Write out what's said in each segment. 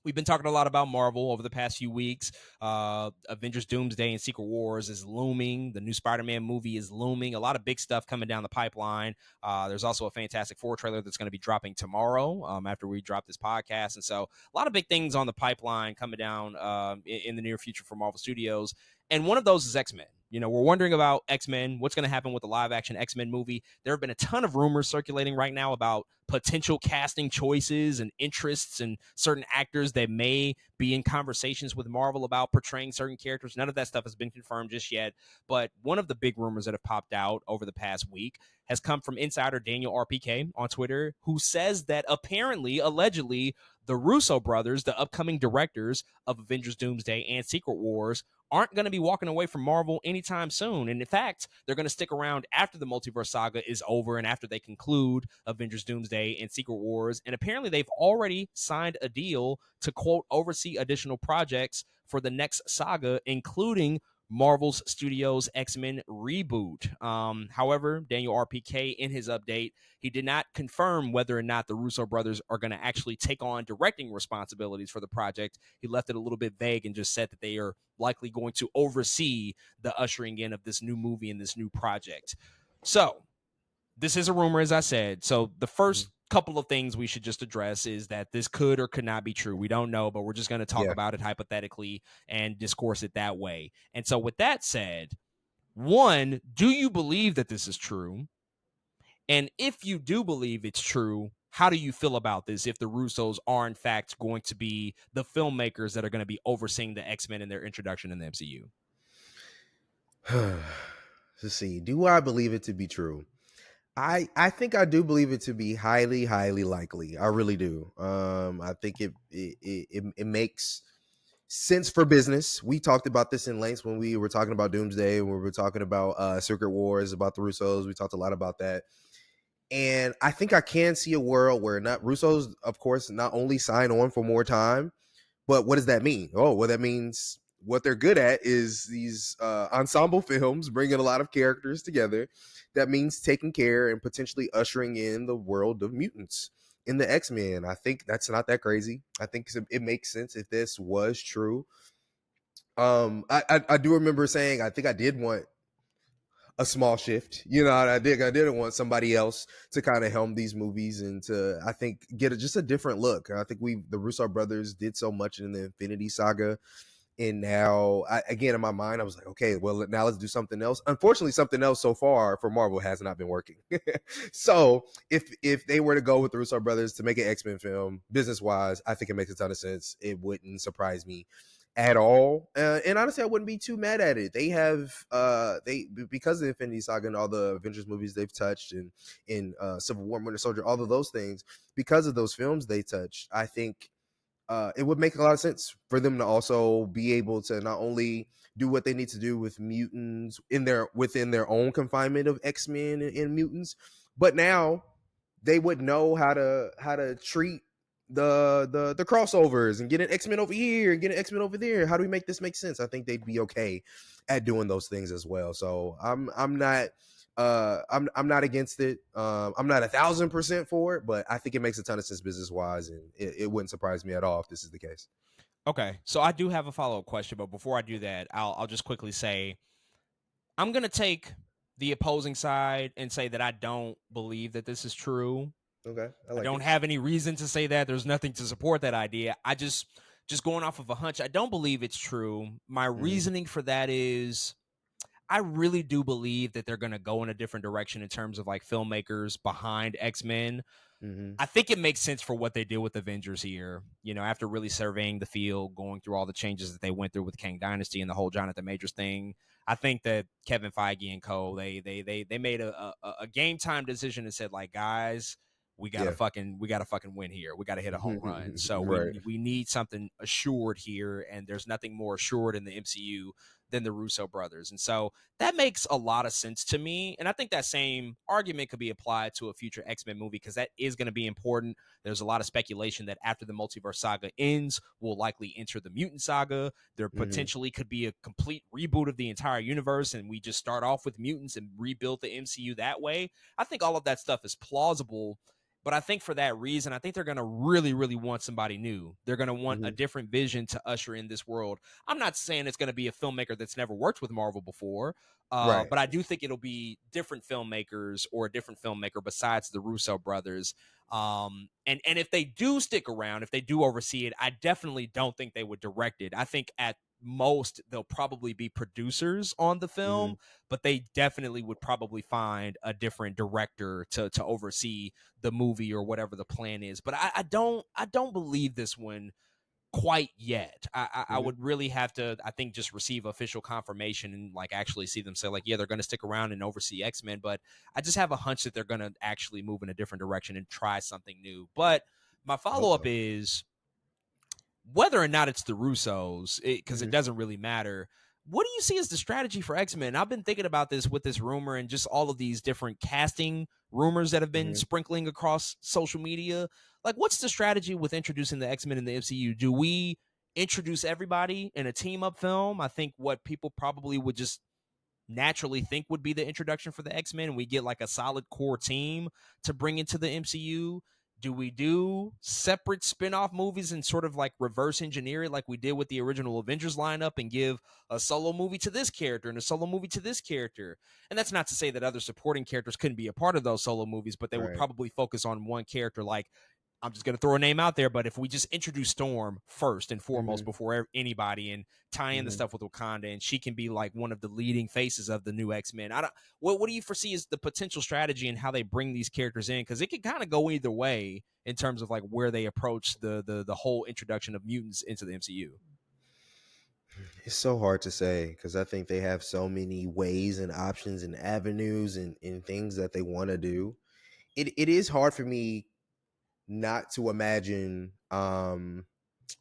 We've been talking a lot about Marvel over the past few weeks. Avengers Doomsday and Secret Wars is looming. The new Spider-Man movie is looming. A lot of big stuff coming down the pipeline. There's also a Fantastic Four trailer that's going to be dropping tomorrow after we drop this podcast. And so a lot of big things on the pipeline coming down in the near future for Marvel Studios. And one of those is X-Men. You know, we're wondering about X-Men, what's going to happen with the live-action X-Men movie. There have been a ton of rumors circulating right now about potential casting choices and interests and certain actors that may be in conversations with Marvel about portraying certain characters. None of that stuff has been confirmed just yet. But one of the big rumors that have popped out over the past week has come from insider Daniel RPK on Twitter, who says that apparently, allegedly, the Russo brothers, the upcoming directors of Avengers Doomsday and Secret Wars, aren't going to be walking away from Marvel anytime soon. And in fact, they're going to stick around after the multiverse saga is over and after they conclude Avengers Doomsday and Secret Wars. And apparently they've already signed a deal to, quote, oversee additional projects for the next saga, including Marvel's Studios X-Men reboot. However, Daniel RPK, in his update, he did not confirm whether or not the Russo brothers are going to actually take on directing responsibilities for the project. He left it a little bit vague and just said that they are likely going to oversee the ushering in of this new movie and this new project. So this is a rumor, as I said. So the first couple of things we should just address is that this could or could not be true. We don't know, but we're just going to talk about it hypothetically and discourse it that way. And so with that said, one, do you believe that this is true? And if you do believe it's true, how do you feel about this if the Russos are in fact going to be the filmmakers that are going to be overseeing the X-Men in their introduction in the MCU? Let's see. Do I believe it to be true? I think I do believe it to be highly, highly likely. I really do. I think it makes sense for business. We talked about this in length when we were talking about Doomsday, when we were talking about Secret Wars, about the Russos. We talked a lot about that. And I think I can see a world where not Russos, of course, not only sign on for more time, but what does that mean? Oh, well, that means what they're good at is these ensemble films, bringing a lot of characters together. That means taking care and potentially ushering in the world of mutants in the X-Men. I think that's not that crazy. I think it makes sense if this was true. I do remember saying I think I did want a small shift. You know, I didn't want somebody else to kind of helm these movies and to, I think, get just a different look. I think the Russo brothers did so much in the Infinity Saga. And now, again, in my mind, I was like, okay, well, now let's do something else. Unfortunately, something else so far for Marvel has not been working. So if they were to go with the Russo brothers to make an X-Men film, business-wise, I think it makes a ton of sense. It wouldn't surprise me at all. And honestly, I wouldn't be too mad at it. They have, because of the Infinity Saga and all the Avengers movies they've touched, and in Civil War, Winter Soldier, all of those things, because of those films they touched, I think it would make a lot of sense for them to also be able to not only do what they need to do with mutants within their own confinement of X-Men and mutants, but now they would know how to treat the crossovers and get an X-Men over here and get an X-Men over there. How do we make this make sense? I think they'd be okay at doing those things as well. So I'm not against it. I'm not 1,000% for it, but I think it makes a ton of sense business wise, and it wouldn't surprise me at all if this is the case. Okay, so I do have a follow-up question, but before I do that, I'll just quickly say I'm going to take the opposing side and say that I don't believe that this is true. Okay, I don't have any reason to say that. There's nothing to support that idea. I just going off of a hunch, I don't believe it's true. My reasoning for that is I really do believe that they're going to go in a different direction in terms of like filmmakers behind X-Men. I think it makes sense for what they did with Avengers here, you know, after really surveying the field, going through all the changes that they went through with Kang Dynasty and the whole Jonathan Majors thing. I think that Kevin Feige and co, they made a game time decision and said, like, guys, we gotta fucking win here. We gotta hit a home run. So we need something assured here, and there's nothing more assured in the MCU than the Russo brothers. And so that makes a lot of sense to me. And I think that same argument could be applied to a future X-Men movie, because that is going to be important. There's a lot of speculation that after the multiverse saga ends, we'll likely enter the mutant saga. There potentially could be a complete reboot of the entire universe, and we just start off with mutants and rebuild the MCU that way. I think all of that stuff is plausible. But I think for that reason, I think they're going to really, really want somebody new. They're going to want a Hmm. different vision to usher in this world. I'm not saying it's going to be a filmmaker that's never worked with Marvel before, Right. but I do think it'll be different filmmakers or a different filmmaker besides the Russo brothers. And if they do stick around, if they do oversee it, I definitely don't think they would direct it. I think at most they'll probably be producers on the Hmm. film, but they definitely would probably find a different director to oversee the movie or whatever the plan is. But I don't believe this one quite yet. I Hmm. would really have to, I think, just receive official confirmation and like actually see them say like, yeah, they're going to stick around and oversee X-Men. But I just have a hunch that they're going to actually move in a different direction and try something new. But my I hope follow up so. is whether or not it's the Russos, because it Hmm. doesn't really matter. What do you see as the strategy for X-Men? I've been thinking about this with this rumor and just all of these different casting rumors that have been Hmm. sprinkling across social media. Like, what's the strategy with introducing the X-Men in the MCU? Do we introduce everybody in a team up film? I think what people probably would just naturally think would be the introduction for the X-Men. We get like a solid core team to bring into the MCU. Do we do separate spin-off movies and sort of like reverse engineer it like we did with the original Avengers lineup and give a solo movie to this character and a solo movie to this character? And that's not to say that other supporting characters couldn't be a part of those solo movies, but they would Right. probably focus on one character. Like, I'm just going to throw a name out there, but if we just introduce Storm first and foremost Hmm. before anybody and tie in the Hmm. stuff with Wakanda, and she can be like one of the leading faces of the new X-Men. I don't. What do you foresee as the potential strategy and how they bring these characters in? Because it can kind of go either way in terms of like where they approach the whole introduction of mutants into the MCU. It's so hard to say because I think they have so many ways and options and avenues and things that they want to do. It is hard for me not to imagine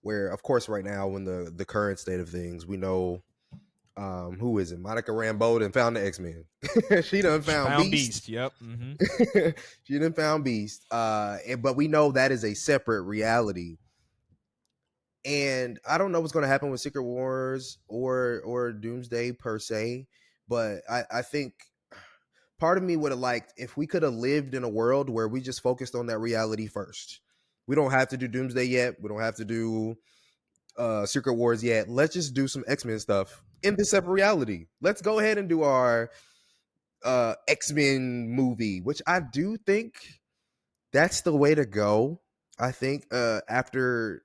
where, of course, right now in the current state of things, we know who is it? Monica Rambeau done found the X-Men. She done found Found Beast. Beast. Yep. Mm-hmm. She done found Beast. But we know that is a separate reality. And I don't know what's going to happen with Secret Wars or Doomsday per se, but I think part of me would have liked if we could have lived in a world where we just focused on that reality first. We don't have to do Doomsday yet. We don't have to do Secret Wars yet. Let's just do some X-Men stuff in this separate reality. Let's go ahead and do our X-Men movie, which I do think that's the way to go. I think after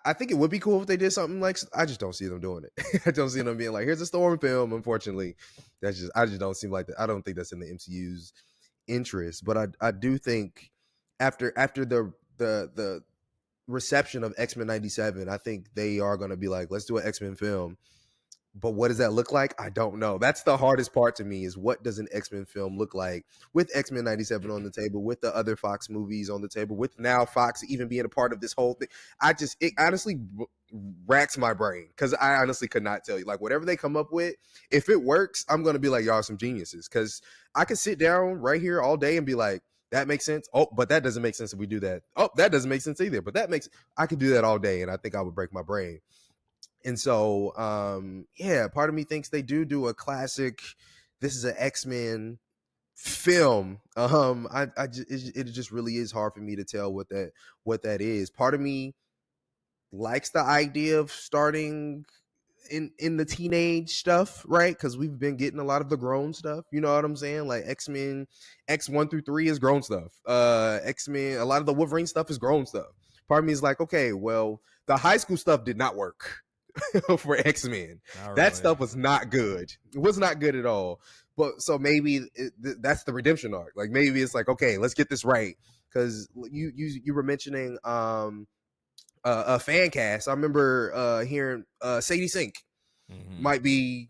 I think it would be cool if they did something like I just don't see them doing it. I don't see them being like, here's a Storm film. Unfortunately, I just don't seem like that. I don't think that's in the MCU's interest. But I do think after the reception of X-Men 97, I think they are going to be like, let's do an X-Men film. But what does that look like? I don't know. That's the hardest part to me is what does an X-Men film look like with X-Men 97 on the table, with the other Fox movies on the table, with now Fox even being a part of this whole thing. It honestly racks my brain because I honestly could not tell you. Like, whatever they come up with, if it works, I'm going to be like, y'all are some geniuses. Because I could sit down right here all day and be like, that makes sense. Oh, but that doesn't make sense if we do that. Oh, that doesn't make sense either. But I could do that all day. And I think I would break my brain. And so, yeah, part of me thinks they do a classic. This is an X-Men film. It just really is hard for me to tell what that is. Part of me likes the idea of starting in the teenage stuff, right? Because we've been getting a lot of the grown stuff. You know what I'm saying? Like X-Men, X1 through 3 is grown stuff. X-Men, a lot of the Wolverine stuff is grown stuff. Part of me is like, okay, well, the high school stuff did not work for X-Men. Not That really. stuff was not good. It was not good at all. But so maybe that's the redemption arc. Like maybe it's like, okay, let's get this right. Because you were mentioning a fan cast. I remember hearing Sadie Sink Mm-hmm. might be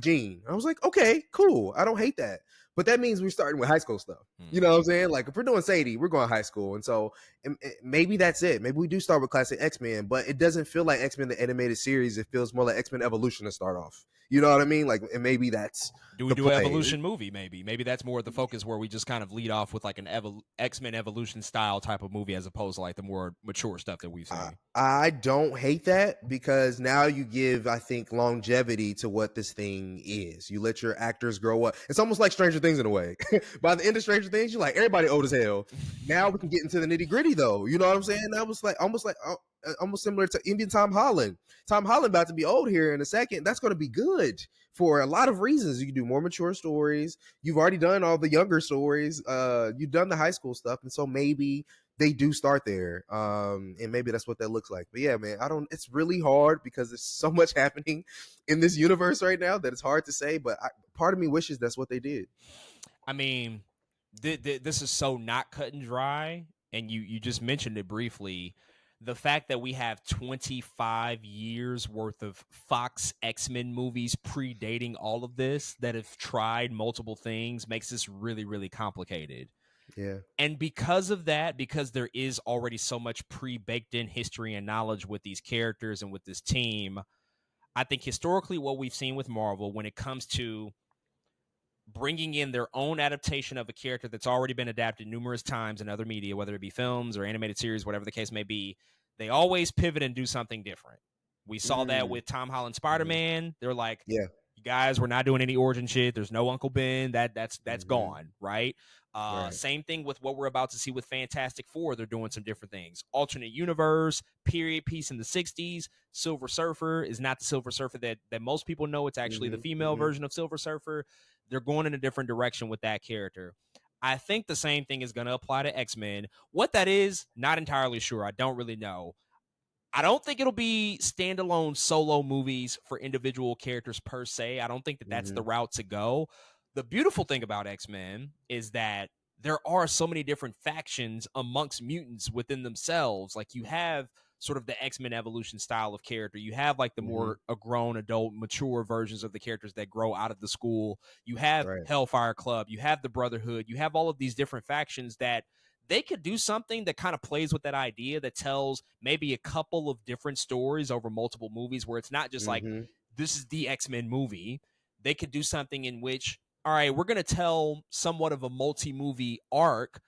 Gene. I was like, okay, cool. I don't hate that. But that means we're starting with high school stuff. You know Mm-hmm. what I'm saying? Like if we're doing Sadie, we're going high school. And so maybe that's it. Maybe we do start with classic X-Men, but it doesn't feel like X-Men the animated series. It feels more like X-Men Evolution to start off. You know what I mean? Like, and maybe that's Do we the do an play. evolution movie? Maybe that's more of the focus where we just kind of lead off with like an X-Men evolution style type of movie as opposed to like the more mature stuff that we've I, seen. I don't hate that because now you give, I think, longevity to what this thing is. You let your actors grow up. It's almost like Stranger Things in a way. By the end of Stranger Things, you're like, everybody old as hell. Now we can get into the nitty gritty, though. You know what I'm saying? That was like almost similar to Indian Tom Holland. Tom Holland about to be old here in a second. That's going to be good for a lot of reasons. You can do more mature stories. You've already done all the younger stories. You've done the high school stuff, and so maybe they do start there. And maybe that's what that looks like. But yeah, man, it's really hard because there's so much happening in this universe right now that it's hard to say, but part of me wishes that's what they did. I mean, this is so not cut and dry, and you just mentioned it briefly. The fact that we have 25 years worth of Fox X-Men movies predating all of this that have tried multiple things makes this really, really complicated. Yeah. And because of that, because there is already so much pre-baked in history and knowledge with these characters and with this team, I think historically what we've seen with Marvel when it comes to bringing in their own adaptation of a character that's already been adapted numerous times in other media, whether it be films or animated series, whatever the case may be, they always pivot and do something different. We saw that Mm. with Tom Holland Hmm. Spider-Man. They're like, Yeah. you guys, we're not doing any origin shit. There's no Uncle Ben. That's Hmm. gone, right? Right. Same thing with what we're about to see with Fantastic Four. They're doing some different things. Alternate universe, period piece in the 60s. Silver Surfer is not the Silver Surfer that most people know. It's actually the Hmm. female Hmm. version of Silver Surfer. They're going in a different direction with that character. I think the same thing is going to apply to X-Men. What that is, not entirely sure. I don't really know. I don't think it'll be standalone solo movies for individual characters per se. I don't think that that's the Hmm. route to go. The beautiful thing about X-Men is that there are so many different factions amongst mutants within themselves. Like you have sort of the X-Men evolution style of character. You have like the Hmm. more a grown adult mature versions of the characters that grow out of the school. You have Right. Hellfire Club, you have the Brotherhood, you have all of these different factions that they could do something that kind of plays with that idea that tells maybe a couple of different stories over multiple movies where it's not just like Hmm. this is the X-Men movie. They could do something in which, all right, we're going to tell somewhat of a multi-movie arc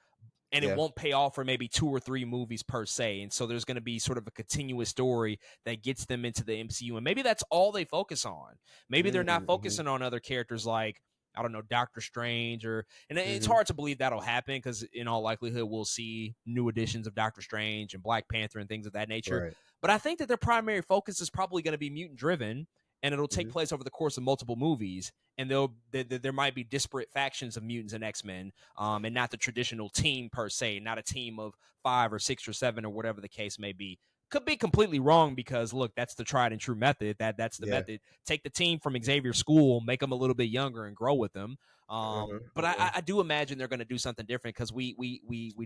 and it Yeah. won't pay off for maybe 2 or 3 movies per se. And so there's going to be sort of a continuous story that gets them into the MCU. And maybe that's all they focus on. Maybe they're not Hmm. focusing on other characters like, I don't know, Doctor Strange and it's Hmm. hard to believe that'll happen because in all likelihood we'll see new editions of Doctor Strange and Black Panther and things of that nature. Right. But I think that their primary focus is probably going to be mutant driven and it'll take Hmm. place over the course of multiple movies. And there might be disparate factions of mutants and X-Men, and not the traditional team per se, not a team of 5 or 6 or 7 or whatever the case may be. Could be completely wrong because look, that's the tried and true method. That's the Yeah. method. Take the team from Xavier School, make them a little bit younger, and grow with them. Uh-huh. But Uh-huh. I do imagine they're going to do something different because we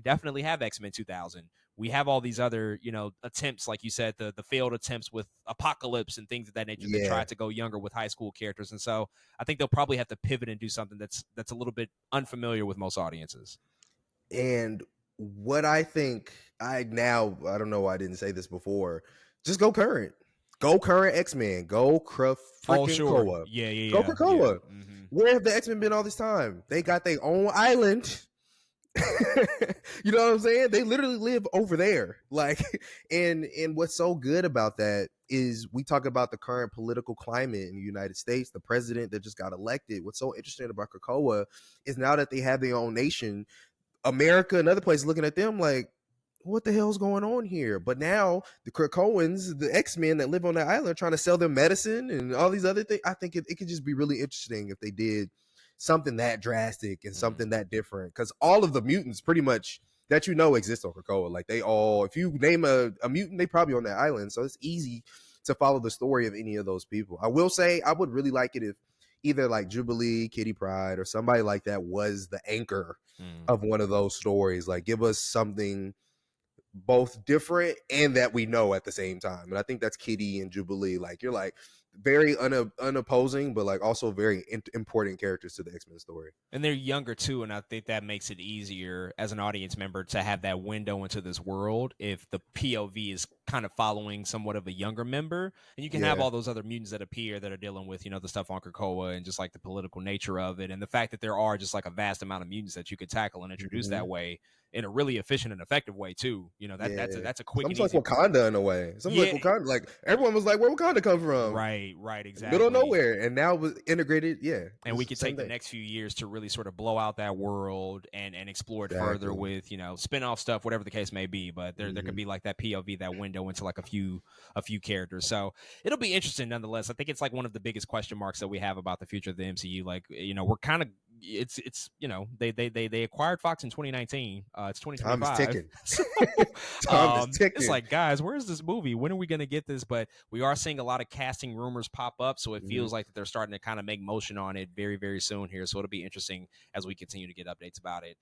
definitely have X-Men 2000. We have all these other attempts, like you said, the failed attempts with Apocalypse and things of that nature that Yeah. tried to go younger with high school characters, and so I think they'll probably have to pivot and do something that's a little bit unfamiliar with most audiences. And what I think I don't know why I didn't say this before. Just go current. Go current X-Men. Go Oh, freaking sure, Koa. yeah, Go yeah, yeah, yeah. Krakoa. Mm-hmm. Where have the X-Men been all this time? They got their own island. You know what I'm saying? They literally live over there. Like, and what's so good about that is we talk about the current political climate in the United States, the president that just got elected. What's so interesting about Krakoa is now that they have their own nation, America and other places looking at them like, what the hell's going on here? But now the Krakoans, the X-Men that live on that island, are trying to sell them medicine and all these other things. I think it could just be really interesting if they did something that drastic and Mm. something that different. Because all of the mutants pretty much that exist on Krakoa. Like they all, if you name a mutant, they probably on that island. So it's easy to follow the story of any of those people. I will say I would really like it if either like Jubilee, Kitty Pryde, or somebody like that was the anchor Mm. of one of those stories. Like give us something both different and that we know at the same time. And I think that's Kitty and Jubilee. Like you're like very unopposing, but like also very important characters to the X-Men story. And they're younger too, and I think that makes it easier as an audience member to have that window into this world if the POV is kind of following somewhat of a younger member, and you can have Yeah. all those other mutants that appear that are dealing with, the stuff on Krakoa and just like the political nature of it, and the fact that there are just like a vast amount of mutants that you could tackle and introduce Mhm. that way in a really efficient and effective way too. Yeah. That's a quick and Something like easy. Wakanda in a way. Something like Yeah, Wakanda. Like everyone was like, "Where Wakanda come from?" right, Middle of exactly. nowhere, and now it was integrated. Yeah, And we it's the could same take the thing. next few years to really sort of blow out that world and explore it further Exactly. with spin-off stuff, whatever the case may be. But there could Mhm. be like that POV, that window into like a few characters. So it'll be interesting nonetheless. I think it's like one of the biggest question marks that we have about the future of the MCU. Like, we're kind of, it's they acquired Fox in 2019. It's Time is 2025. ticking. So Time is it's ticking. like, guys, where's this movie? When are we going to get this? But we are seeing a lot of casting rumors pop up, so it Mhm. feels like that they're starting to kind of make motion on it very, very soon here. So it'll be interesting as we continue to get updates about it.